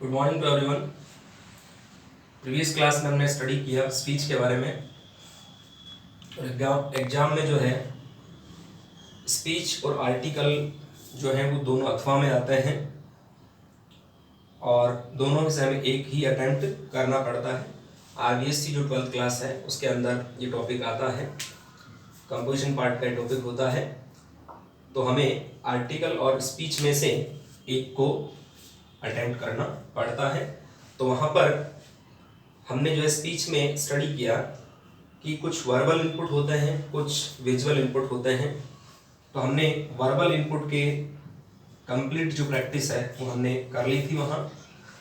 Good morning to everyone. Previous class में हमने study किया स्पीच के बारे में। और एग्जाम में जो है स्पीच और आर्टिकल जो है वो दोनों अथवा में आते हैं और दोनों में से हमें एक ही अटेम्प्ट करना पड़ता है। आरबीएससी जो 12th क्लास है उसके अंदर ये टॉपिक आता है, कंपोजिशन पार्ट का टॉपिक होता है। तो हमें आर्टिकल और स्पीच में से एक को अटेम्प्ट करना पड़ता है। तो वहाँ पर हमने जो है स्पीच में स्टडी किया कि कुछ वर्बल इनपुट होते हैं, कुछ विजुअल इनपुट होते हैं। तो हमने वर्बल इनपुट के कंप्लीट जो प्रैक्टिस है वो हमने कर ली थी वहाँ।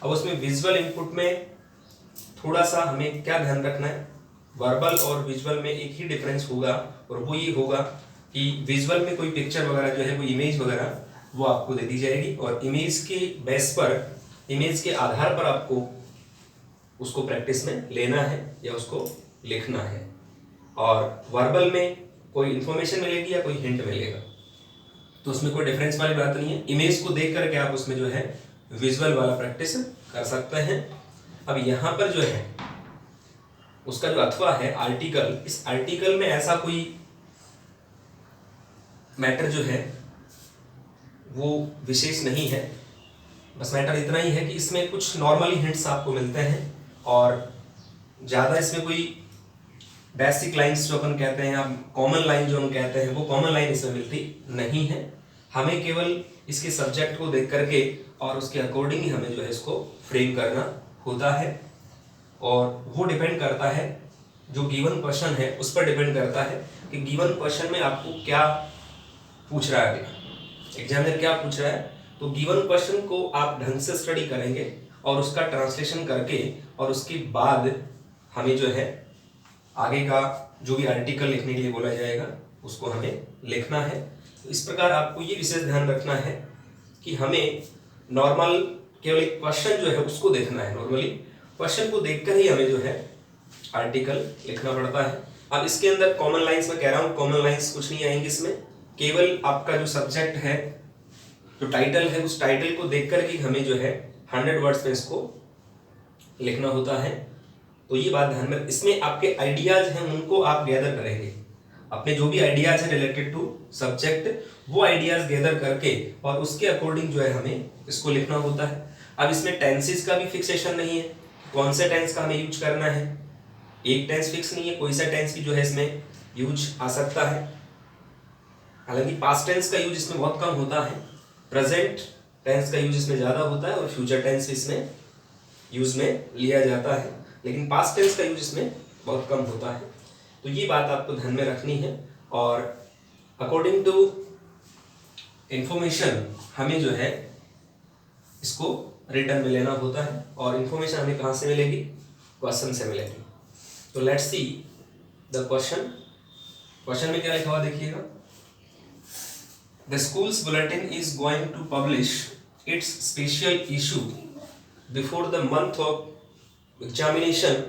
अब उसमें विजुअल इनपुट में थोड़ा सा हमें क्या ध्यान रखना है, वर्बल और विजुअल में एक ही डिफरेंस होगा और वो ये होगा कि विजुअल में कोई पिक्चर वगैरह जो है, कोई इमेज वगैरह वो आपको दे दी जाएगी और इमेज के बेस पर, इमेज के आधार पर आपको उसको प्रैक्टिस में लेना है या उसको लिखना है। और वर्बल में कोई इन्फॉर्मेशन मिलेगी या कोई हिंट मिलेगा, तो उसमें कोई डिफरेंस वाली बात नहीं है। इमेज को देख करके आप उसमें जो है विजुअल वाला प्रैक्टिस कर सकते हैं। अब यहाँ पर जो है उसका जो अथवा है आर्टिकल, इस आर्टिकल में ऐसा कोई मैटर जो है वो विशेष नहीं है। बस मैटर इतना ही है कि इसमें कुछ नॉर्मली हिंट्स आपको मिलते हैं और ज़्यादा इसमें कोई बेसिक लाइंस जो अपन कहते हैं, कॉमन लाइन जो हम कहते हैं, वो कॉमन लाइन इसमें मिलती नहीं है। हमें केवल इसके सब्जेक्ट को देख करके और उसके अकॉर्डिंग ही हमें जो है इसको फ्रेम करना होता है। और वो डिपेंड करता है, जो गिवन क्वेश्चन है उस पर डिपेंड करता है कि गिवन क्वेश्चन में आपको क्या पूछ रहा है, एग्जामिनर क्या पूछ रहा है। तो गिवन क्वेश्चन को आप ढंग से स्टडी करेंगे और उसका ट्रांसलेशन करके और उसके बाद हमें जो है आगे का जो भी आर्टिकल लिखने के लिए बोला जाएगा उसको हमें लिखना है। तो इस प्रकार आपको ये विशेष ध्यान रखना है कि हमें नॉर्मल केवल एक क्वेश्चन जो है उसको देखना है। नॉर्मली क्वेश्चन को देखकर ही हमें जो है आर्टिकल लिखना पड़ता है। अब इसके अंदर कॉमन लाइन्स में कह रहा हूँ, कॉमन लाइन्स कुछ नहीं आएंगी इसमें। केवल आपका जो सब्जेक्ट है, जो टाइटल है, उस टाइटल को देखकर ही हमें जो है 100 वर्ड्स में इसको लिखना होता है। तो ये बात ध्यान में, इसमें आपके आइडियाज हैं उनको आप गैदर करेंगे। अपने जो भी आइडियाज है रिलेटेड टू सब्जेक्ट, वो आइडियाज गैदर करके और उसके अकॉर्डिंग जो है हमें इसको लिखना होता है। अब इसमें टेंसेस का भी फिक्सेशन नहीं है, कौन से टेंस का हमें यूज करना है, एक टेंस फिक्स नहीं है, कोई सा टेंस भी जो है इसमें यूज आ सकता है। हालांकि पास्ट टेंस का यूज इसमें बहुत कम होता है, प्रेजेंट टेंस का यूज इसमें ज़्यादा होता है और फ्यूचर टेंस इसमें यूज में लिया जाता है, लेकिन पास्ट टेंस का यूज इसमें बहुत कम होता है। तो ये बात आपको ध्यान में रखनी है। और अकॉर्डिंग टू इंफॉर्मेशन हमें जो है इसको रिटर्न में लेना होता है और इंफॉर्मेशन हमें कहाँ से मिलेगी, क्वेश्चन से मिलेगी। तो let's see the question. Question में क्या लिखा हुआ देखिएगा, The school's bulletin is going to publish its special issue before the month of examination.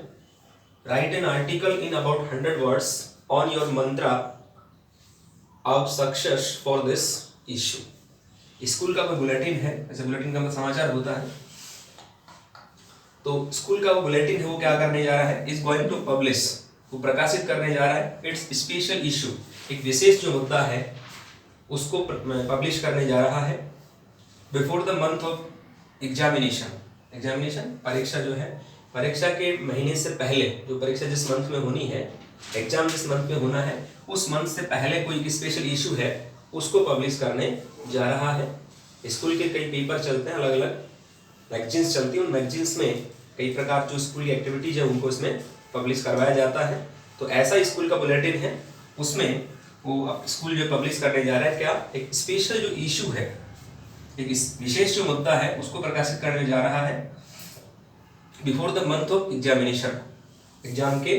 Write an article in about 100 words on your mantra of success for this issue. School का कोई bulletin है, ऐसे bulletin का मतलब समाचार होता है। तो स्कूल का वो बुलेटिन है, वो क्या करने जा रहा है, इज गोइंग टू पब्लिश, वो प्रकाशित करने जा रहा है इट्स स्पेशल इशू, एक विशेष जो मुद्दा है उसको पब्लिश करने जा रहा है before the month of examination. Examination परीक्षा जो है, परीक्षा के महीने से पहले, जो परीक्षा जिस मंथ में होनी है, एग्जाम जिस मंथ में होना है, उस मंथ से पहले कोई एक स्पेशल इशू है उसको पब्लिश करने जा रहा है। स्कूल के कई पेपर चलते हैं, अलग अलग मैगजीन्स चलती हैं, उन मैगजीन्स में कई प्रकार जो स्कूल की एक्टिविटीज है उनको इसमें पब्लिश करवाया जाता है। तो ऐसा स्कूल का बुलेटिन है, उसमें वो स्कूल जो पब्लिश करने जा रहा है क्या, एक स्पेशल जो इशू है, एक विशेष जो मुद्दा है उसको प्रकाशित करने जा रहा है before the month of examination, exam के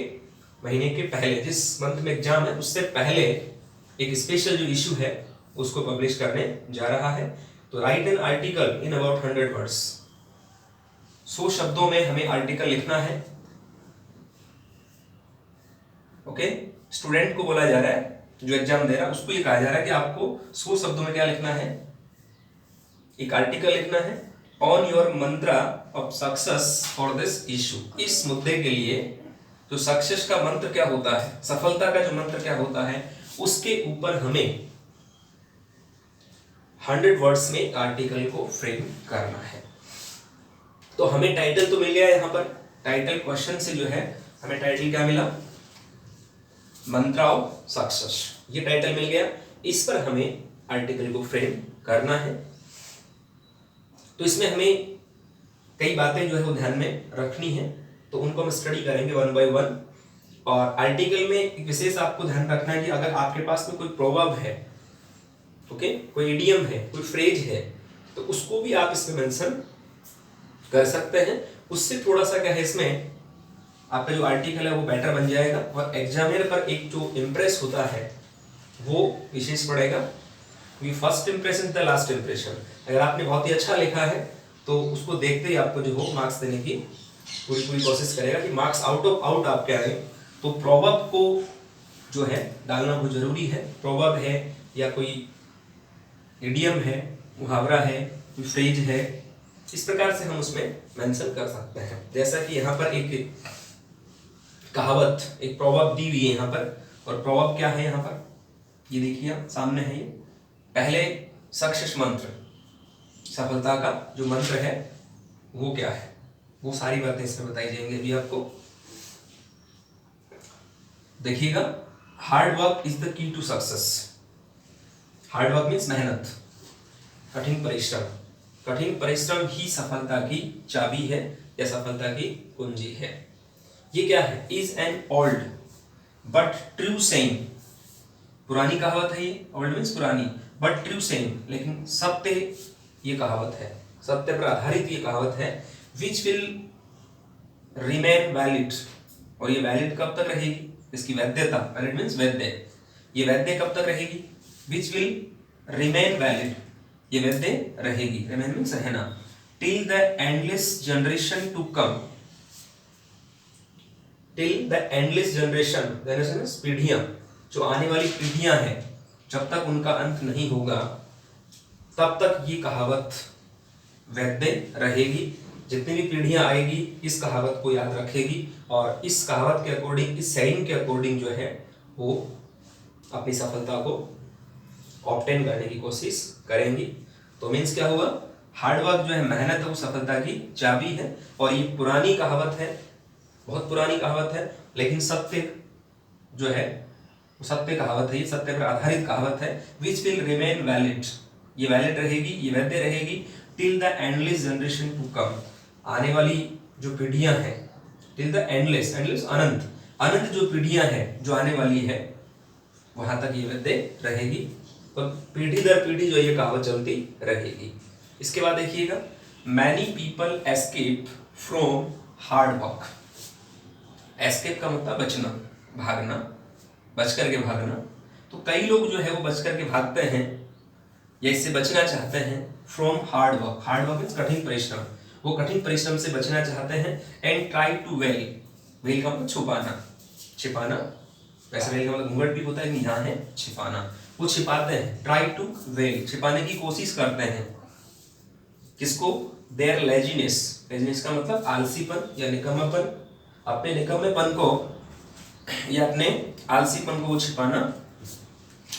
महीने के पहले, जिस मंथ में एग्जाम है उससे पहले एक स्पेशल जो इशू है उसको पब्लिश करने जा रहा है। तो right an article in about 100 words, 100 शब्दों में हमें आर्टिकल लिखना है। ओके, स्टूडेंट को बोला जा रहा है, जो एग्जाम दे रहा है उसको ये कहा जा रहा है कि आपको 100 शब्दों में क्या लिखना है, एक आर्टिकल लिखना है on your Mantra of success for this issue. इस मुद्दे के लिए जो सक्सेस का मंत्र क्या होता है, सफलता का जो मंत्र क्या होता है, उसके ऊपर हमें 100 वर्ड्स में आर्टिकल को फ्रेम करना है। तो हमें टाइटल तो मिल गया यहाँ पर, टाइटल क्वेश्चन से जो है हमें टाइटल क्या मिला, मंत्रा ऑफ सक्सेस, ये टाइटल मिल गया। इस पर हमें आर्टिकल को फ्रेम करना है। तो इसमें हमें कई बातें जो है वो ध्यान में रखनी है, तो उनको हम स्टडी करेंगे वन बाय वन। और आर्टिकल में एक विशेष आपको ध्यान रखना है कि अगर आपके पास में कोई प्रोवर्ब है, ओके, कोई इडियम है, कोई फ्रेज है, तो उसको भी आप इसमें मेंशन कर सकते हैं। उससे थोड़ा सा क्या है, इसमें आपका जो आर्टिकल है वो बेटर बन जाएगा और एग्जामिनर पर एक जो इम्प्रेस होता है वो विशेष पड़ेगा। First impression the last impression, अगर आपने बहुत ही अच्छा लिखा है तो उसको देखते ही आपको जो हो मार्क्स देने की पूरी कोशिश करेगा कि मार्क्स आउट ऑफ आउट आप क्या है। तो प्रोवर्ब को जो है डालना बहुत जरूरी है। प्रोवर्ब है या कोई इडियम है, मुहावरा है, कोई फ्रेज है, इस प्रकार से हम उसमें मेंशन कर सकते हैं। जैसा कि यहाँ पर एक कहावत, एक प्रोवर्ब दी हुई है यहाँ पर, और प्रोवर्ब क्या है यहाँ पर, ये देखिए आप सामने है। ये पहले सक्सेस मंत्र, सफलता का जो मंत्र है वो क्या है, वो सारी बातें इसमें बताई जाएंगी अभी आपको। देखिएगा, hard work is the key to success. Hard work means मेहनत, कठिन परिश्रम। कठिन परिश्रम ही सफलता की चाबी है या सफलता की कुंजी है। ये क्या है, is an old but true saying. पुरानी कहावत है ये, ओल्ड मीन्स पुरानी, बट ट्रू सेइंग, लेकिन सत्य ये कहावत है, सत्य पर आधारित ये कहावत है। विच विल रिमेन वैलिड, और ये वैलिड कब तक रहेगी, इसकी वैधता, वैलिड मीन्स वैध, ये वैध कब तक रहेगी। विच विल रिमेन वैलिड, ये वैध रहेगी, रिमेन मीन्स रहना, till the endless generation to come. Till the endless generation, generation means पीढ़ियां, जो आने वाली पीढ़ियां हैं, जब तक उनका अंत नहीं होगा तब तक ये कहावत वैध रहेगी। जितनी भी पीढ़ियां आएगी इस कहावत को याद रखेगी और इस कहावत के अकॉर्डिंग, इस सेइंग के अकॉर्डिंग जो है वो अपनी सफलता को ऑब्टेन करने की कोशिश करेंगी। तो मीन्स क्या हुआ, हार्ड वर्क जो है, मेहनत है, वो सफलता की चाबी है। और ये पुरानी कहावत है, बहुत पुरानी कहावत है, लेकिन सत्य जो है वो सत्य कहावत है, ये सत्य पर आधारित कहावत है। विच विल रिमेन वैलिड, ये वैलिड रहेगी, ये वैध रहेगी, till the endless generation to come, आने वाली जो पीढ़ियां हैं, टिल द एंडलेस, एंडलेस अनंत, अनंत जो पीढ़ियां हैं जो आने वाली है वहां तक ये वैध रहेगी, और पीढ़ी दर पीढ़ी जो ये कहावत चलती रहेगी। इसके बाद देखिएगा, many people escape from hard work. Escape का मतलब बचना, भागना, बच करके भागना। तो कई लोग जो है वो बच करके भागते हैं या इससे बचना चाहते हैं। From hard work, hard work means कठिन परिश्रम, वो कठिन परिश्रम से बचना चाहते हैं। And try to veil, veil का मतलब छुपाना, छिपाना, वैसे वेल का मतलब घूंघट भी होता है, यहाँ है छिपाना, वो छिपाते हैं। ट्राई टू वेल, छिपाने की कोशिश करते हैं। किसको, देयर लेजीनेस, लेजीनेस का मतलब आलसीपन या निकम्मापन, अपने निकम्मेपन को या अपने आलसीपन को वो छिपाना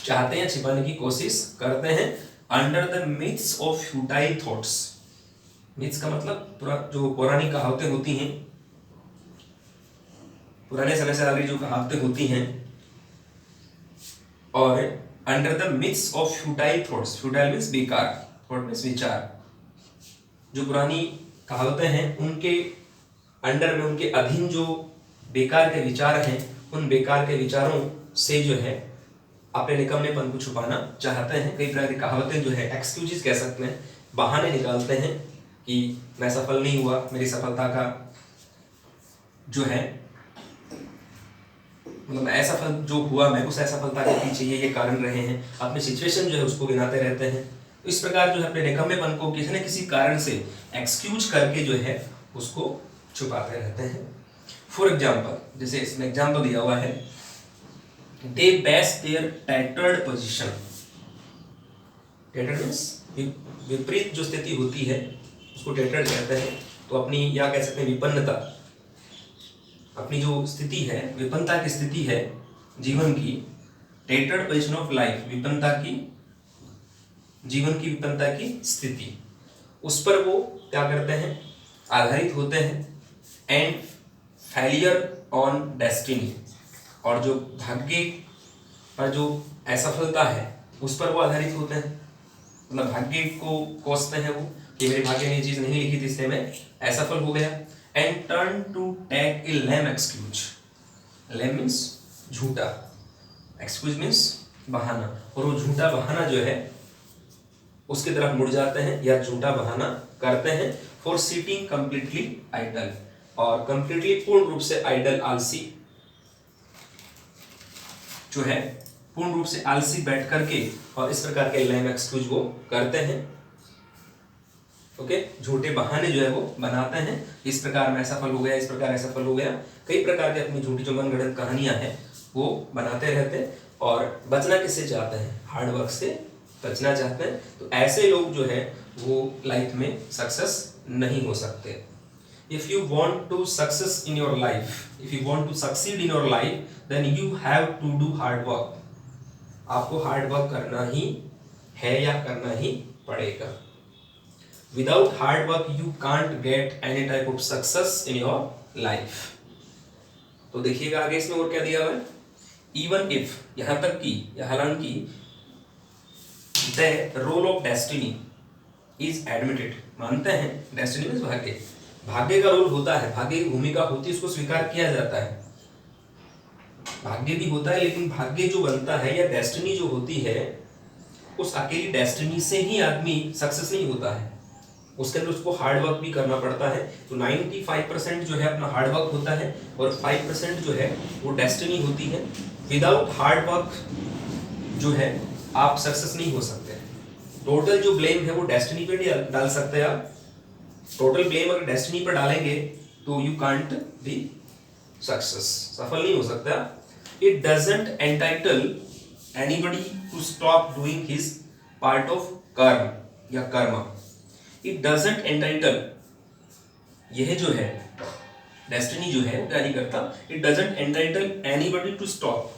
चाहते हैं, छिपाने की कोशिश करते हैं। Under the myths of futile thoughts, myths का मतलब जो पौराणिक कहावतें होती हैं, पुराने समय से आ रही जो कहावतें होती हैं, और under the myths of futile thoughts, futile means बेकार, थॉट मीन्स विचार, जो पुरानी कहावतें हैं उनके अंडर में, उनके अधीन जो बेकार के विचार हैं, उन बेकार के विचारों से जो है अपने निकम्मेपन को छुपाना चाहते हैं। कई प्रकार की कहावतें जो है एक्सक्यूजेस कह सकते हैं, बहाने निकालते हैं कि मैं सफल नहीं हुआ, मेरी सफलता का जो है मतलब असफल जो हुआ, मैं उस असफलता के पीछे ये कारण रहे हैं, अपनी सिचुएशन जो है उसको गिनाते रहते हैं। इस प्रकार जो है अपने निकम्मेपन को किसी न किसी कारण से एक्सक्यूज करके जो है उसको छुपाते रहते हैं। फॉर एग्जाम्पल, जैसे इसमें एग्जाम्पल दिया हुआ है, they base their tattered position. Tattered means विपरीत जो स्थिति होती है उसको टेटर्ड कहते हैं। तो अपनी या कह सकते हैं विपन्नता, अपनी जो स्थिति है, विपन्नता की स्थिति है जीवन की, टेटर्ड पोजीशन ऑफ लाइफ, विपन्नता की, जीवन की विपन्नता की स्थिति, उस पर वो क्या करते हैं, आधारित होते हैं। एंड फेलियर ऑन डेस्टिनी, और जो भाग्य पर जो असफलता है उस पर वो आधारित होते हैं। मतलब भाग्य को कोसते हैं वो कि मेरे भाग्य ने ये चीज नहीं लिखी थी इसलिए मैं असफल हो गया। And turn to take a lame excuse, lame means झूठा, एक्सक्यूज मीन्स बहाना, और वो झूठा बहाना जो है उसकी तरफ मुड़ जाते हैं या झूठा बहाना करते हैं। फॉर सिटिंग कंप्लीटली आइडल, और कंप्लीटली पूर्ण रूप से आइडल, आलसी जो है, पूर्ण रूप से आलसी बैठ करके, और इस प्रकार के लेम एक्सक्यूज वो करते हैं। ओके, झूठे बहाने जो है वो बनाते हैं, इस प्रकार मैं असफल हो गया, इस प्रकार असफल हो गया, कई प्रकार की अपनी झूठी जो मनगढ़ंत कहानियां हैं वो बनाते रहते हैं। और बचना किससे चाहते हैं, हार्ड वर्क से बचना चाहते हैं। तो ऐसे लोग जो है वो लाइफ में सक्सेस नहीं हो सकते। If you want to success in your life, if you want to succeed in your life, then you have to do hard work. आपको हार्ड वर्क करना ही है या करना ही पड़ेगा। Without hard work, you can't get any type of success in your life. तो देखिएगा आगे इसमें और क्या दिया हुआ है, even if, यहां तक कि या हालांकि, the role of destiny is admitted, मानते हैं, डेस्टिनी मीन्स भाग्य, भाग्य का रोल होता है, भाग्य की भूमिका होती है, उसको स्वीकार किया जाता है। भाग्य भी होता है, लेकिन भाग्य जो बनता है या डेस्टिनी जो होती है, उस अकेली डेस्टिनी से ही आदमी सक्सेस नहीं होता है, उसके अंदर उसको हार्ड वर्क भी करना पड़ता है। तो 95% जो है अपना हार्ड वर्क होता है, और 5% जो है वो डेस्टिनी होती है। विदाउट हार्ड वर्क जो है आप सक्सेस नहीं हो सकते। टोटल जो ब्लेम है वो डेस्टिनी पे डाल सकते हैं आप, टोटल ब्लेम अगर डेस्टिनी पर डालेंगे तो यू कांट बी सक्सेस, सफल नहीं हो सकता। It doesn't entitle anybody to stop doing his part of karma या कर्म। इट डजंट एंटाइटल, यह जो है डेस्टिनी जो है वो क्या नहीं करता, it doesn't entitle anybody to stop,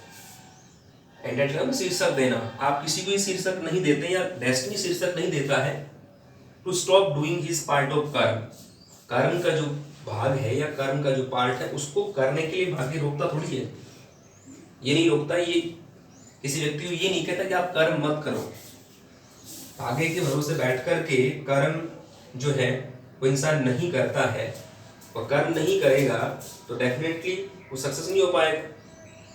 entitle शीर्षक देना, आप किसी को ही शीर्षक नहीं देते या डेस्टिनी शीर्षक नहीं देता है to stop doing his part of karma. कर्म का जो भाग है या कर्म का जो पार्ट है उसको करने के लिए भाग्य रोकता थोड़ी है, ये नहीं रोकता, ये किसी व्यक्ति को ये नहीं कहता कि आप कर्म मत करो। भाग्य के भरोसे बैठ करके कर्म जो है वो इंसान नहीं करता है, और कर्म नहीं करेगा तो डेफिनेटली वो सक्सेस नहीं हो पाएगा।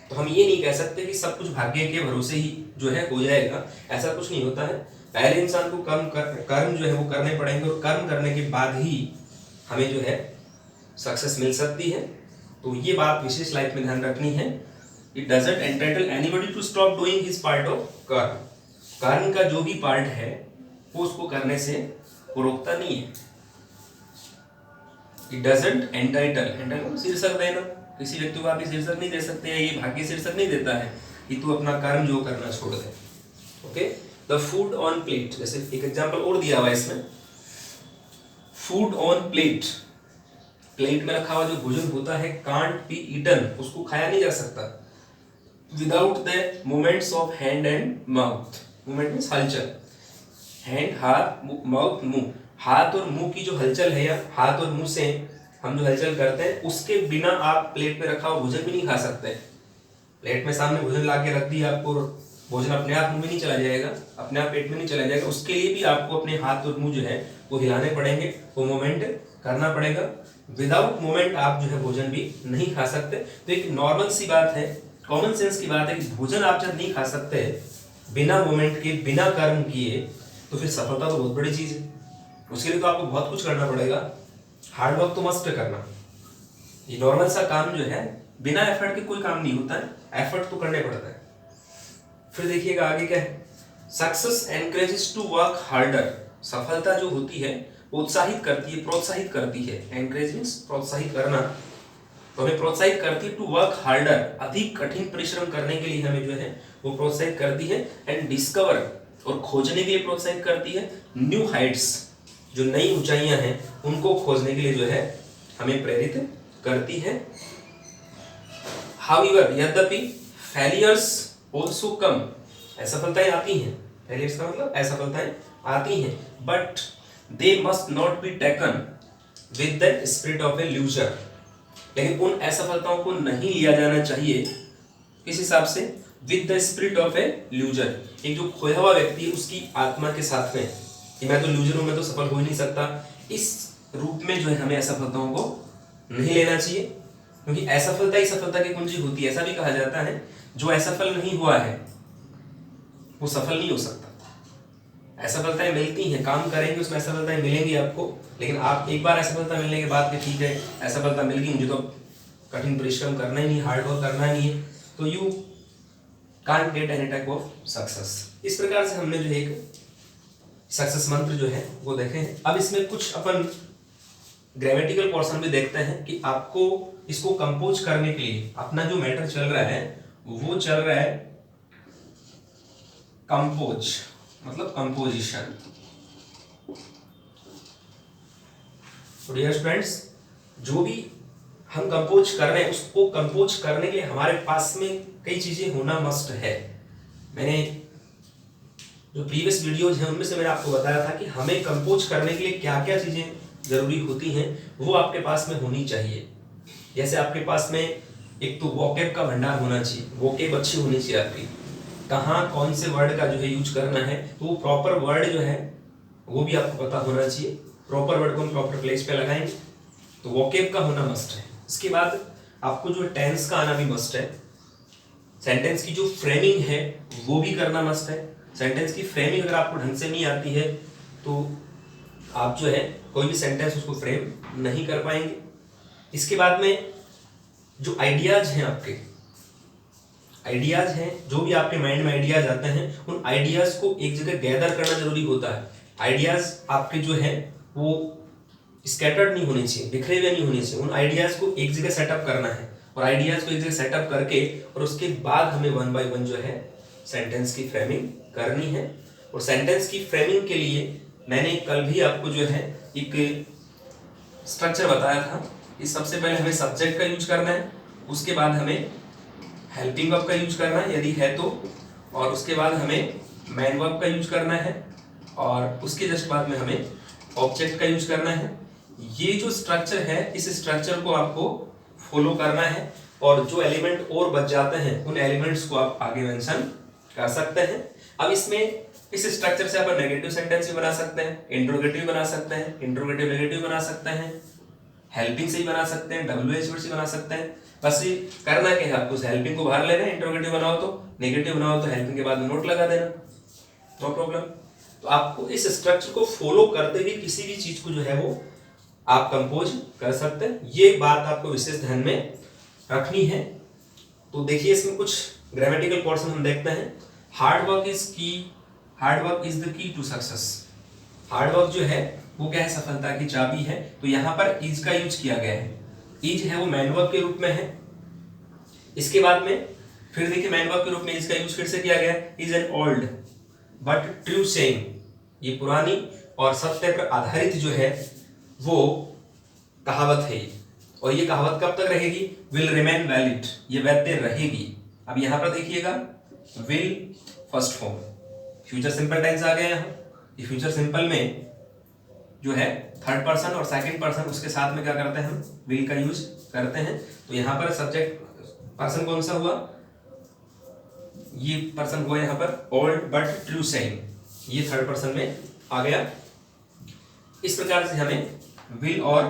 तो हम ये नहीं कह सकते कि सब कुछ भाग्य के भरोसे ही जो है हो जाएगा, ऐसा कुछ नहीं होता है। पहले इंसान को कर्म जो है वो करने पड़ेंगे, और कर्म करने के बाद ही हमें जो है सक्सेस मिल सकती है। तो ये बात विशेष लाइफ में ध्यान रखनी है। It doesn't entitle anybody to stop doing his part of karma. कर्म का जो भी पार्ट है वो उसको करने से वो रोकता नहीं है। इट डजंट एंटाइटल शीर्षक देना, किसी व्यक्ति को आप शीर्षक नहीं दे सकते हैं, ये भाग्य शीर्षक नहीं देता है कि तू अपना कर्म जो करना छोड़ दे। Okay, the food on plate, जैसे एक एग्जांपल और दिया हुआ है इसमें, फूड ऑन प्लेट, प्लेट में रखा हुआ जो भोजन होता है, कांट बी ईटन, उसको खाया नहीं जा सकता without the movements of hand and mouth. Movement means हलचल, हैंड हाथ, माउथ मुंह, हाथ और मुंह की जो हलचल है या हाथ और मुंह से हम जो हलचल करते हैं उसके बिना आप प्लेट में रखा हुआ भोजन भी नहीं खा सकते। प्लेट में सामने भोजन ला के रख दिया आपको, भोजन अपने आप मुंह में नहीं चला जाएगा, अपने आप पेट में नहीं चला जाएगा, उसके लिए भी आपको अपने हाथ और मुंह जो है वो हिलाने पड़ेंगे, वो मूवमेंट करना पड़ेगा। विदाउट मूवमेंट आप जो है भोजन भी नहीं खा सकते। तो एक नॉर्मल सी बात है, कॉमन सेंस की बात है कि भोजन आप जब नहीं खा सकते बिना मूवमेंट के, बिना कर्म किए, तो फिर सफलता तो बहुत बड़ी चीज है। उसके लिए तो आपको बहुत कुछ करना पड़ेगा, हार्ड वर्क तो मस्ट करना। ये नॉर्मल सा काम जो है बिना एफर्ट के कोई काम नहीं होता है, एफर्ट तो करने पड़ता है। फिर देखिएगा आगे क्या है, success encourages to work harder. सफलता जो होती है वो उत्साहित करती है, प्रोत्साहित करती है। एनकरेज मींस प्रोत्साहित करना, तो हमें प्रोत्साहित करती है टू वर्क हार्डर, अधिक कठिन परिश्रम करने के लिए हमें जो है वो प्रोत्साहित करती है। एंड डिस्कवर, और खोजने के लिए प्रोत्साहित करती है न्यू हाइट्स, जो नई ऊंचाइयां हैं उनको खोजने के लिए जो है हमें प्रेरित करती है। हाउएवर, यद्यपि फेलियर्स ऑल्सो कम, असफलताएं आती हैं, फेलियर्स का मतलब असफलताएं आती हैं, but they must not be taken with the spirit of A loser, लेकिन उन असफलताओं को नहीं लिया जाना चाहिए किस हिसाब से, with the spirit of A loser, एक जो खोया हुआ व्यक्ति है उसकी आत्मा के साथ में कि मैं तो लूजर हूं, मैं तो सफल हो ही नहीं सकता, इस रूप में जो है हमें असफलताओं को नहीं लेना चाहिए, क्योंकि असफलता ही सफलता की कुंजी होती है। ऐसा भी कहा जाता है जो असफल नहीं हुआ है वो सफल नहीं हो सकता। असफलताएं मिलती हैं, काम करेंगे उसमें असफलताएं मिलेंगी आपको, लेकिन आप एक बार असफलता मिलने के बाद कि ठीक है असफलता मिल गई, मुझे तो कठिन परिश्रम करना ही नहीं, हार्ड वर्क करना नहीं है, तो you can't get any type of success. इस प्रकार से हमने जो एक सक्सेस मंत्र जो है वो देखे हैं। अब इसमें कुछ अपन ग्रामेटिकल पोर्शन भी देखते हैं कि आपको इसको कंपोज करने के लिए अपना जो मैटर चल रहा है वो चल रहा है कंपोज, मतलब कंपोजिशन। तो डियर स्टूडेंट्स, जो भी हम कंपोज कर रहे हैं उसको कंपोज करने के लिए हमारे पास में कई चीजें होना मस्ट है। मैंने जो प्रीवियस वीडियोज हैं उनमें से मैंने आपको बताया था कि हमें कंपोज करने के लिए क्या क्या चीजें जरूरी होती हैं वो आपके पास में होनी चाहिए। जैसे आपके पास में एक तो वोकैब का भंडार होना चाहिए, वोकैब अच्छी होनी चाहिए आपकी, कहाँ कौन से वर्ड का जो है यूज करना है, तो वो प्रॉपर वर्ड जो है वो भी आपको पता होना चाहिए। प्रॉपर वर्ड को हम प्रॉपर प्लेस पे लगाएंगे, तो वोकैब का होना मस्ट है। इसके बाद आपको जो टेंस का आना भी मस्ट है, सेंटेंस की जो फ्रेमिंग है वो भी करना मस्ट है। सेंटेंस की फ्रेमिंग अगर आपको ढंग से नहीं आती है तो आप जो है कोई भी सेंटेंस उसको फ्रेम नहीं कर पाएंगे। इसके बाद में जो आइडियाज हैं, आपके आइडियाज हैं, जो भी आपके माइंड में आइडियाज आते हैं उन आइडियाज को एक जगह गैदर करना जरूरी होता है। आइडियाज आपके जो है वो स्कैटर्ड नहीं होने चाहिए, बिखरे हुए नहीं होने चाहिए, उन आइडियाज को एक जगह सेटअप करना है, और आइडियाज को एक जगह सेटअप करके और उसके बाद हमें वन बाय वन जो है सेंटेंस की फ्रेमिंग करनी है। और सेंटेंस की फ्रेमिंग के लिए मैंने कल भी आपको जो है एक स्ट्रक्चर बताया था कि सबसे पहले हमें सब्जेक्ट का यूज करना है, उसके बाद हमें हेल्पिंग वर्ब का यूज करना है यदि है तो, और उसके बाद हमें मेन वर्ब का यूज करना है, और उसके जस्ट बाद में हमें ऑब्जेक्ट का यूज करना है। ये जो स्ट्रक्चर है इस स्ट्रक्चर को आपको फॉलो करना है, और जो एलिमेंट और बच जाते हैं उन एलिमेंट्स को आप आगे मेंशन कर सकते हैं। अब इसमें इस स्ट्रक्चर से अपन नेगेटिव सेंटेंस भी बना सकते हैं, इंट्रोगेटिव बना सकते हैं, इंट्रोगेटिव नेगेटिव बना सकते हैं, हेल्पिंग से ही बना सकते हैं, WH वर्ड से बना सकते हैं। बस ये करना क्या है, आपको उस हेल्पिंग को बाहर लेना है, इंट्रोगेटिव बनाओ तो, नेगेटिव बनाओ तो हेल्पिंग के बाद में नोट लगा देना, नो प्रॉब्लम। तो आपको इस स्ट्रक्चर को फॉलो करते हुए किसी भी चीज को जो है वो आप कंपोज कर सकते हैं। ये बात आपको विशेष ध्यान में रखनी है। तो देखिए इसमें कुछ ग्रामेटिकल पोर्शन हम देखते हैं। Hard work is key, hard work is the key to success. Hard work जो है वो क्या है, सफलता की चाबी है। तो यहाँ पर इज का यूज किया गया है, इज है वो मैन वर्ब के रूप में है। इसके बाद में फिर देखिए मैन वर्ब के रूप में इज का यूज फिर से किया गया है, is an old but true saying, ये पुरानी और सत्य पर आधारित जो है वो कहावत है ये, और ये कहावत कब तक रहेगी, विल रिमेन वैलिड, ये वैध रहेगी। अब यहां पर देखिएगा will first form, future simple tense आ गया यहाँ। ये फ्यूचर सिंपल में जो है थर्ड पर्सन और सेकंड पर्सन उसके साथ में क्या करते हैं, हम विल का यूज करते हैं। तो यहाँ पर सब्जेक्ट पर्सन कौन सा हुआ, ये पर्सन हुआ यहाँ पर ओल्ड बट ट्रू सेइंग, ये थर्ड पर्सन में आ गया। इस प्रकार से हमें विल और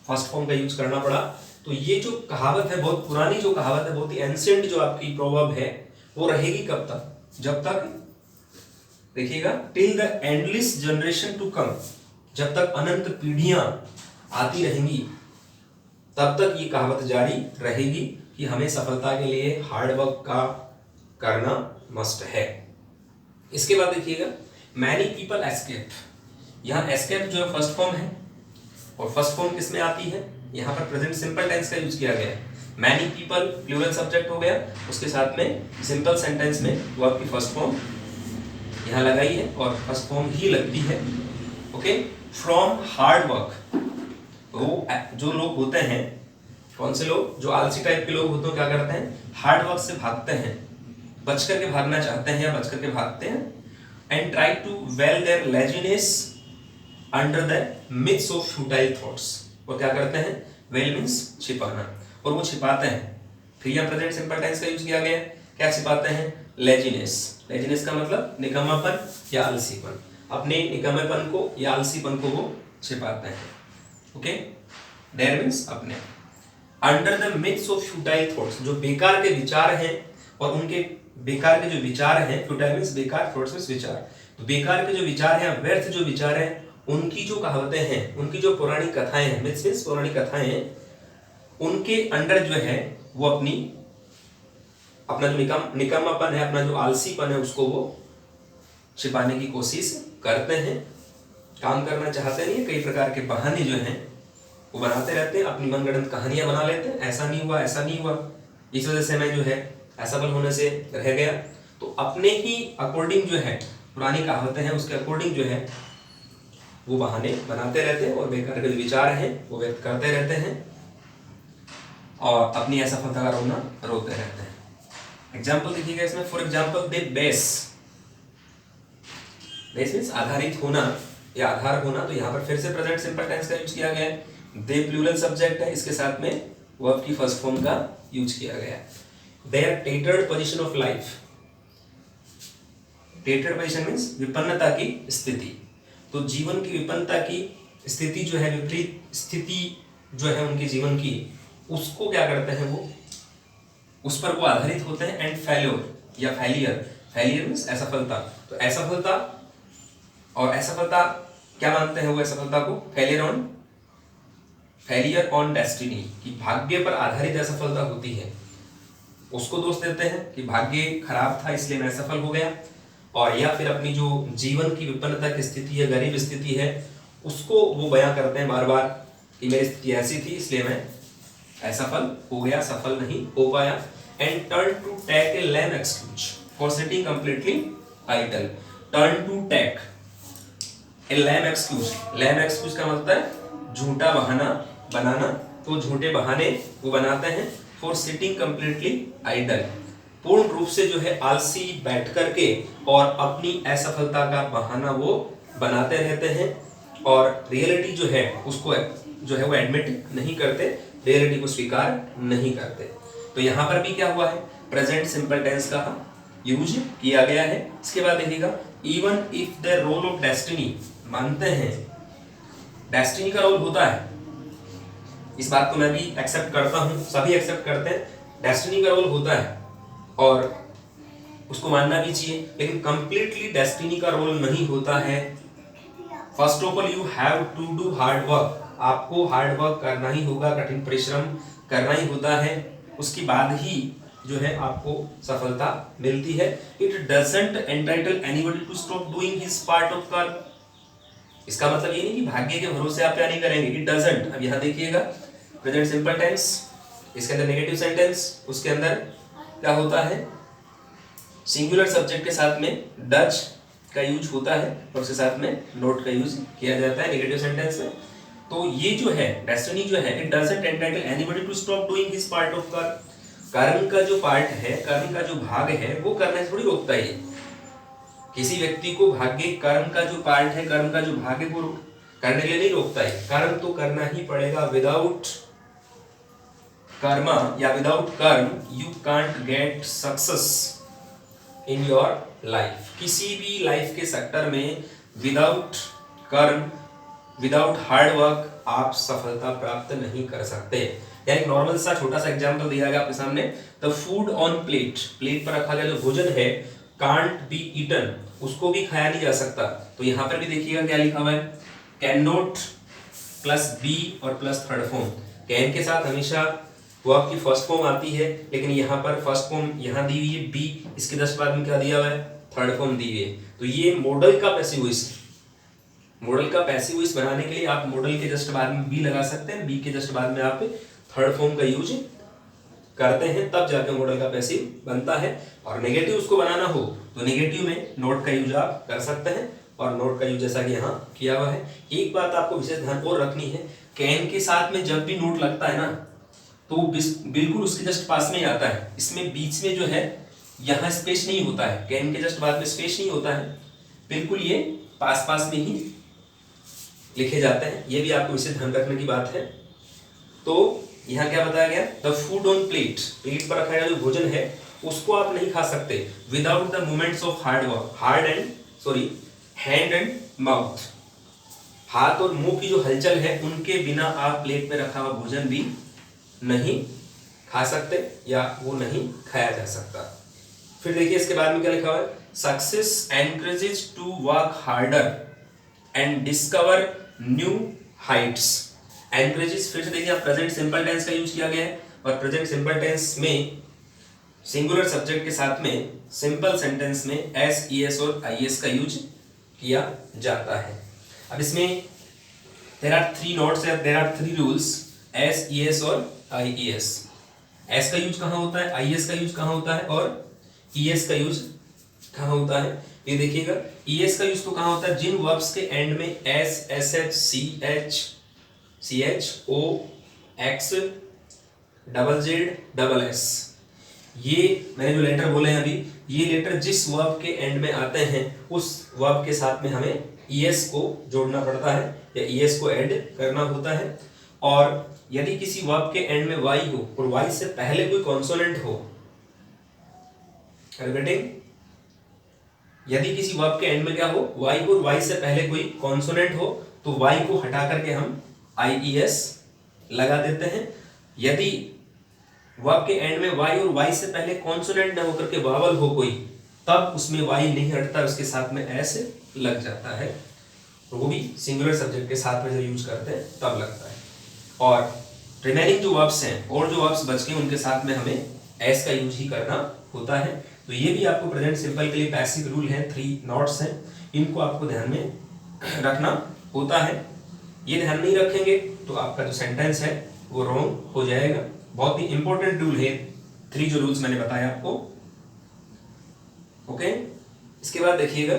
फर्स्ट फॉर्म का यूज करना पड़ा। तो ये जो कहावत है, बहुत पुरानी जो कहावत है, बहुत ही एंशिएंट जो आपकी प्रोवर्ब है, वो रहेगी कब तक, जब तक देखिएगा till the endless generation to come, जब तक अनंत पीढ़ियां आती रहेंगी तब तक ये कहावत जारी रहेगी कि हमें सफलता के लिए हार्ड वर्क का करना मस्ट है। इसके बाद देखिएगा मैनी पीपल एस्केप, यहाँ एस्केप जो है फर्स्ट फॉर्म है, और फर्स्ट फॉर्म किस में आती है, यहाँ पर प्रेजेंट सिंपल टेंस का यूज किया गया है। मैनी पीपल प्लूरल सब्जेक्ट हो गया, उसके साथ में सिंपल सेंटेंस में वो आपकी फर्स्ट फॉर्म यहाँ लगाई है, और फर्स्ट फॉर्म ही लगती है। Okay, from hard work. वो जो लोग होते हैं, कौन से लोग, जो आलसी टाइप के लोग होते हैं, क्या करते हैं, हार्ड वर्क से भागते हैं, बच करके भागना चाहते हैं या बच करके भागते हैं, and try to veil their laziness under the myths of futile thoughts. वो क्या करते हैं, वेल मीन्स छिपाना, और वो छिपाते हैं। फिर यहाँ प्रेजेंट सिंपल टेंस का यूज किया गया है, क्या छिपाते हैं, लेजीनेस। लेजीनेस का मतलब निकम्मापन या आलसीपन, अपने निकम्मेपन को या आलसीपन को वो छिपाते हैं। ओके, देयर मीन्स अपने, under the myths of futile thoughts, जो बेकार के विचार हैं, और उनके बेकार के जो विचार हैं, फ्यूटाइल मीन्स बेकार, थॉट्स मीन्स विचार, तो बेकार के जो विचार हैं, व्यर्थ जो विचार हैं, उनकी जो कहावतें हैं, उनकी जो पौराणिक कथाएं हैं, मिथ्स मीन्स पौराणिक कथाएं हैं, उनके अंडर जो है वो अपना जो निकम्मापन है, अपना जो आलसीपन है, उसको वो छिपाने की कोशिश करते हैं। काम करना चाहते नहीं है, कई प्रकार के बहाने जो हैं वो बनाते रहते हैं, अपनी मनगढ़ंत कहानियां बना लेते हैं, ऐसा नहीं हुआ, ऐसा नहीं हुआ, इस वजह से मैं जो है असफल होने से रह गया। तो अपने ही अकॉर्डिंग जो है, पुरानी कहावतें हैं उसके अकॉर्डिंग जो है वो बहाने बनाते रहते हैं, और बेकार के जो विचार हैं वो व्यक्त करते रहते हैं, और अपनी असफलता का रोना रोते रहते हैं। एग्जाम्पल देखिएगा इसमें, for example they base means आधारित होना या आधार होना, तो यहाँ पर फिर से प्रेजेंट सिंपल टेंस का यूज किया गया है। दे प्लूरल सब्जेक्ट है, इसके साथ में वर्ब की फर्स्ट फॉर्म का यूज किया गया है। Their tattered position of life, tattered position means विपन्नता की स्थिति, तो जीवन की विपन्नता की स्थिति जो है, विपरीत स्थिति जो है उनके जीवन की, उसको क्या करते हैं वो, उस पर वो आधारित होते हैं। एंड फेल्योर या फेलियर, फेलियर मीन्स असफलता, तो असफलता, और असफलता क्या मानते हैं वो असफलता को, फेलियर ऑन डेस्टिनी, कि भाग्य पर आधारित असफलता होती है, उसको दोष देते हैं कि भाग्य खराब था इसलिए मैं असफल हो गया, और या फिर अपनी जो जीवन की विपन्नता की स्थिति है, गरीब स्थिति है, उसको वो बयां करते हैं बार बार कि मेरी स्थिति ऐसी थी इसलिए मैं असफल हो गया, सफल नहीं हो पाया। And turn to take a lame excuse for sitting completely idle, turn to take a lame excuse, lame excuse का मतलब है झूठा बहाना बनाना, तो झूठे बहाने वो बनाते हैं। फॉर सिटिंग कंप्लीटली आइडल, पूर्ण रूप से जो है आलसी बैठ करके, और अपनी असफलता का बहाना वो बनाते रहते हैं, और रियलिटी जो है उसको जो है वो एडमिट नहीं करते, रियलिटी को स्वीकार नहीं करते। तो यहाँ पर भी क्या हुआ है, प्रेजेंट सिंपल टेंस का यूज किया गया है। इसके बाद देखिएगा, even if the role of destiny, मानते हैं डेस्टिनी का रोल होता है, इस बात को मैं भी एक्सेप्ट करता हूं, सभी एक्सेप्ट करते हैं, डेस्टिनी का रोल होता है और उसको मानना भी चाहिए, लेकिन कंप्लीटली डेस्टिनी का रोल नहीं होता है। First of all you have to do hard work, आपको हार्ड वर्क करना ही होगा, कठिन परिश्रम करना ही होता है, उसके बाद ही जो है आपको सफलता मिलती है। It doesn't entitle anybody to stop doing his part of karma, इसका मतलब ये नहीं कि भाग्य के भरोसे आप क्या नहीं करेंगे, इट डजंट। अब यहाँ देखिएगा प्रेजेंट सिंपल टेंस, इसके अंदर नेगेटिव सेंटेंस, उसके अंदर क्या होता है, सिंगुलर सब्जेक्ट के साथ में डज का यूज होता है, और उसके साथ में नोट का यूज किया जाता है नेगेटिव सेंटेंस में। तो ये जो है डेस्टिनी जो है, it doesn't entitle anybody to stop doing his part of karma, कर्म का जो पार्ट है, कर्म का जो भाग है, वो करने से थोड़ी रोकता है। किसी व्यक्ति को भाग्य कर्म का जो पार्ट है, कर्म का जो भाग है, वो करने के लिए नहीं रोकता है, कर्म तो करना ही पड़ेगा। विदाउट कर्मा या विदाउट कर्म you can't get success in your life, किसी भी लाइफ के सेक्टर में विदाउट कर्म, विदाउट हार्ड वर्क आप सफलता प्राप्त नहीं कर सकते। यानी नॉर्मल सा छोटा सा एग्जांपल दिया गया आपके सामने, the food on plate, plate पर रखा गया जो भोजन है, कांट बी ईटन, उसको भी खाया नहीं जा सकता। तो यहाँ पर भी देखिएगा क्या लिखा हुआ है, कैन नॉट प्लस बी और प्लस थर्ड फॉर्म, कैन के साथ हमेशा वो आपकी फर्स्ट फॉर्म आती है, लेकिन यहाँ पर फर्स्ट फॉर्म यहाँ दी हुई है बी, इसके जस्ट बाद में क्या दिया हुआ है, थर्ड फॉर्म दी हुई है। तो ये मॉडल का पैसिव वॉइस, मॉडल का पैसिव वॉइस बनाने के लिए आप मॉडल के जस्ट बाद में बी लगा सकते हैं, बी के जस्ट बाद में आप थर्ड फॉर्म का यूज करते हैं, तब जाके मॉडल का पैसिव बनता है। और नेगेटिव उसको बनाना हो तो नेगेटिव में नोट का यूज आप कर सकते हैं, और नोट का यूज जैसा कि यहाँ किया हुआ है। एक बात आपको विशेष ध्यान और रखनी है, कैन के साथ में जब भी नोट लगता है ना तो वो बिल्कुल उसके जस्ट पास में ही आता है। इसमें बीच में जो है यहाँ स्पेस नहीं होता है, कैन के जस्ट बाद में स्पेस नहीं होता है, बिल्कुल ये पास पास में ही लिखे जाते हैं। ये भी आपको इसे ध्यान रखने की बात है। तो यहाँ क्या बताया गया, the food on plate, plate पर रखा गया जो भोजन है उसको आप नहीं खा सकते without the movements of hand and mouth, हाथ और मुंह की जो हलचल है उनके बिना आप प्लेट में रखा हुआ भोजन भी नहीं खा सकते या वो नहीं खाया जा सकता। फिर देखिए इसके बाद में क्या लिखा हुआ है, success encourages to work harder and discover new heights. Encourages, फिर से देखिए प्रेजेंट सिंपल टेंस का यूज किया गया है और प्रेजेंट सिंपल टेंस में सिंगुलर सब्जेक्ट के साथ में सिंपल सेंटेंस में एस, ईएस और आईएस का यूज किया जाता है। अब इसमें देयर आर 3 नोट्स है, there are 3 rules, S, ES और आईईएस। एस का यूज कहाँ होता है, आईएस का यूज कहाँ होता है और ईएस का यूज कहाँ होता है। ये देखिएगा ईएस का यूज तो कहाँ होता है, जिन वर्ब्स के एंड में S, SH, CH, CH, O, X, double Z, double S, ये मैंने जो लेटर बोले हैं अभी, ये लेटर जिस वर्ब के एंड में आते हैं उस वर्ब के साथ में हमें ईएस को जोड़ना पड़ता है या ईएस को ऐड करना होता है। और यदि किसी वर्ब के एंड में वाई हो और वाई से पहले कोई कॉन्सोनेंट हो, यदि किसी वर्ब के एंड में क्या हो, वाई हो और वाई से पहले कोई कॉन्सोनेंट हो तो वाई को हटा करके हम आईईएस लगा देते हैं। यदि वर्ब के एंड में वाई और वाई से पहले कॉन्सोनेंट न होकर के वावल हो कोई, तब उसमें वाई नहीं हटता, उसके साथ में एस लग जाता है। तो वो भी सिंगुलर सब्जेक्ट के साथ में जो यूज करते हैं तब लगता है। और रिमेनिंग जो वर्ब्स हैं और जो वर्ब्स बच गए उनके साथ में हमें एस का यूज ही करना होता है। तो ये भी आपको प्रेजेंट सिंपल के लिए बेसिक रूल है, 3 नोट्स हैं, इनको आपको ध्यान में रखना होता है। ये ध्यान नहीं रखेंगे तो आपका जो सेंटेंस है वो रॉन्ग हो जाएगा। बहुत ही इंपॉर्टेंट रूल है 3 जो रूल्स मैंने बताया आपको। ओके, इसके बाद देखिएगा,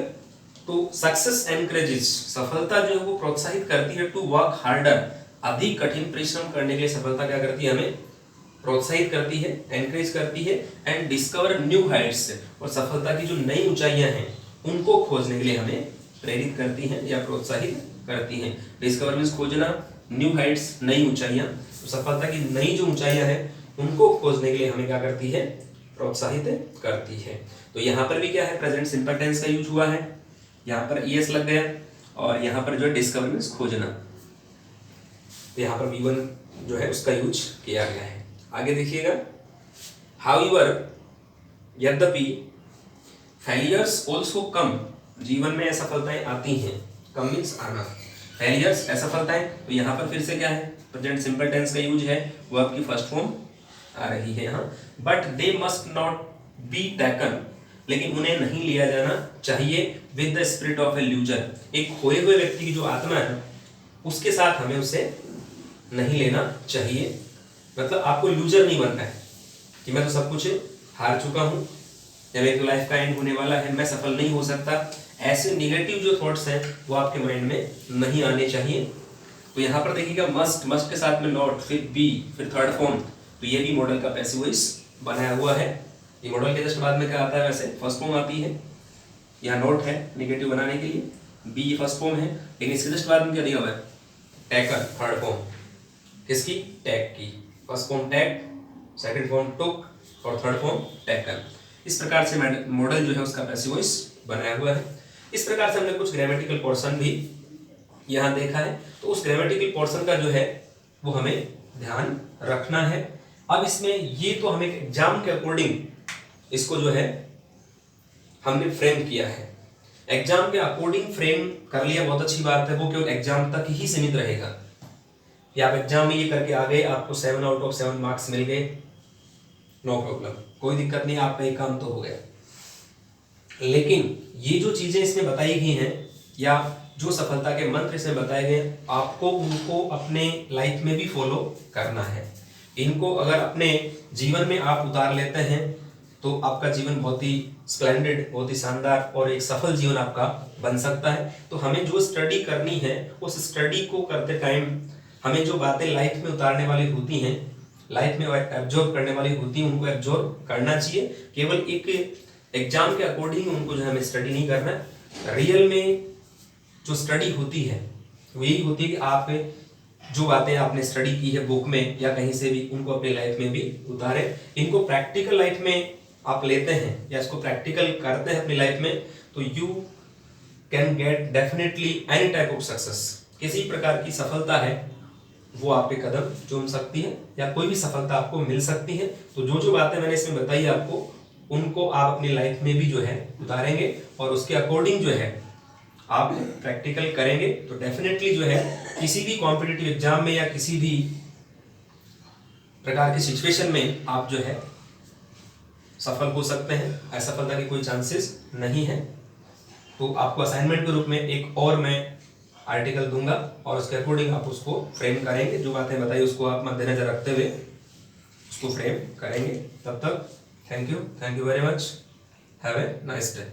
तो सक्सेस एनकरेजेस, सफलता जो है वो प्रोत्साहित करती है, टू वर्क हार्डर, अधिक कठिन परिश्रम करने के लिए सफलता क्या करती है, हमें प्रोत्साहित करती है, एनकरेज करती है। एंड डिस्कवर न्यू हाइट्स, और सफलता की जो नई ऊंचाइयां हैं उनको खोजने के लिए हमें प्रेरित करती हैं या प्रोत्साहित करती हैं। डिस्कवर मींस खोजना, न्यू हाइट्स नई ऊंचाइयां, तो सफलता की नई जो ऊंचाइयां हैं उनको खोजने के लिए हमें क्या करती है, प्रोत्साहित करती है। तो यहाँ पर भी क्या है, प्रेजेंट सिंपल टेंस का यूज हुआ है, यहाँ पर ईएस लग गया और यहाँ पर जो है डिस्कवर मींस खोजना, तो यहाँ पर V1 जो है उसका यूज किया गया है। आगे देखिएगा, हाउएवर, यद्यपि, फेलियर्स ऑल्सो कम, जीवन में असफलताएं आती हैं, कम मीन्स आना, फेलियर्स असफलताएं, तो यहाँ पर फिर से क्या है, प्रेजेंट सिंपल टेंस का यूज है, वर्ब की फर्स्ट फॉर्म आ रही है यहाँ। But they must not be taken, लेकिन उन्हें नहीं लिया जाना चाहिए with the spirit of A loser, एक खोए हुए व्यक्ति की जो आत्मा है उसके साथ हमें उसे नहीं लेना चाहिए। मतलब आपको लूजर नहीं बनना है कि मैं तो सब कुछ हार चुका हूँ या मेरी लाइफ का एंड होने वाला है, मैं सफल नहीं हो सकता, ऐसे निगेटिव जो थॉट्स हैं वो आपके माइंड में नहीं आने चाहिए। तो यहाँ पर देखिएगा मस्ट, मस्ट के साथ में नॉट, फिर बी, फिर थर्ड फॉर्म, तो ये भी मॉडल का पैसिव वॉइस बनाया हुआ है। ये मॉडल के जस्ट बाद में क्या आता है, वैसे फर्स्ट फॉर्म आती है, यहाँ नोट है निगेटिव बनाने के लिए, बी फर्स्ट फॉर्म है, लेकिन इसके जस्ट बाद में क्या दिया हुआ है, टेकर, थर्ड फॉर्म किसकी, टैग की, first form take, second form took और थर्ड फॉर्म टेकन। इस प्रकार से मॉडल जो है उसका पैसिव वॉइस बनाया हुआ है। इस प्रकार से हमने कुछ ग्रामेटिकल पोर्शन भी यहाँ देखा है, तो उस ग्रामेटिकल पोर्शन का जो है वो हमें ध्यान रखना है। अब इसमें ये तो हमें एग्जाम के अकॉर्डिंग इसको जो है हमने फ्रेम किया है, एग्जाम के अकॉर्डिंग फ्रेम कर लिया, बहुत अच्छी बात है, वो केवल एग्जाम तक ही सीमित रहेगा। या आप एग्जाम में ये करके आ गए, आपको 7 आउट ऑफ 7 मार्क्स मिल गए, नो प्रॉब्लम, कोई दिक्कत नहीं, आपका एक काम तो हो गया। लेकिन ये जो चीजें इसमें बताई गई हैं या जो सफलता के मंत्र इसमें बताए गए, आपको उनको अपने लाइफ में भी फॉलो करना है। इनको अगर अपने जीवन में आप उतार लेते हैं तो आपका जीवन बहुत ही स्प्लेंडेड, बहुत ही शानदार और एक सफल जीवन आपका बन सकता है। तो हमें जो स्टडी करनी है, उस स्टडी को करते टाइम हमें जो बातें लाइफ में उतारने वाली होती हैं, लाइफ में एब्जॉर्ब करने वाली होती हैं, उनको एब्जॉर्ब करना चाहिए। केवल एक एग्जाम के अकॉर्डिंग उनको जो है हमें स्टडी नहीं करना है। रियल में जो स्टडी होती है वो यही होती है कि आप जो बातें आपने स्टडी की है बुक में या कहीं से भी, उनको अपनी लाइफ में भी उतारें। इनको प्रैक्टिकल लाइफ में आप लेते हैं या इसको प्रैक्टिकल करते हैं अपनी लाइफ में, तो you can get definitely any type of success. किसी प्रकार की सफलता है वो आपके कदम चूम सकती है या कोई भी सफलता आपको मिल सकती है। तो जो जो बातें मैंने इसमें बताई आपको, उनको आप अपनी लाइफ में भी जो है उतारेंगे और उसके अकॉर्डिंग जो है आप प्रैक्टिकल करेंगे, तो डेफिनेटली जो है किसी भी कॉम्पिटिटिव एग्जाम में या किसी भी प्रकार की सिचुएशन में आप जो है सफल हो सकते हैं। असफलता के कोई चांसेस नहीं है। तो आपको असाइनमेंट के रूप में एक और मैं आर्टिकल दूंगा और उसके अकॉर्डिंग आप उसको फ्रेम करेंगे। जो बातें बताई उसको आप मद्देनजर रखते हुए उसको फ्रेम करेंगे। तब तक thank you very much, have a nice day.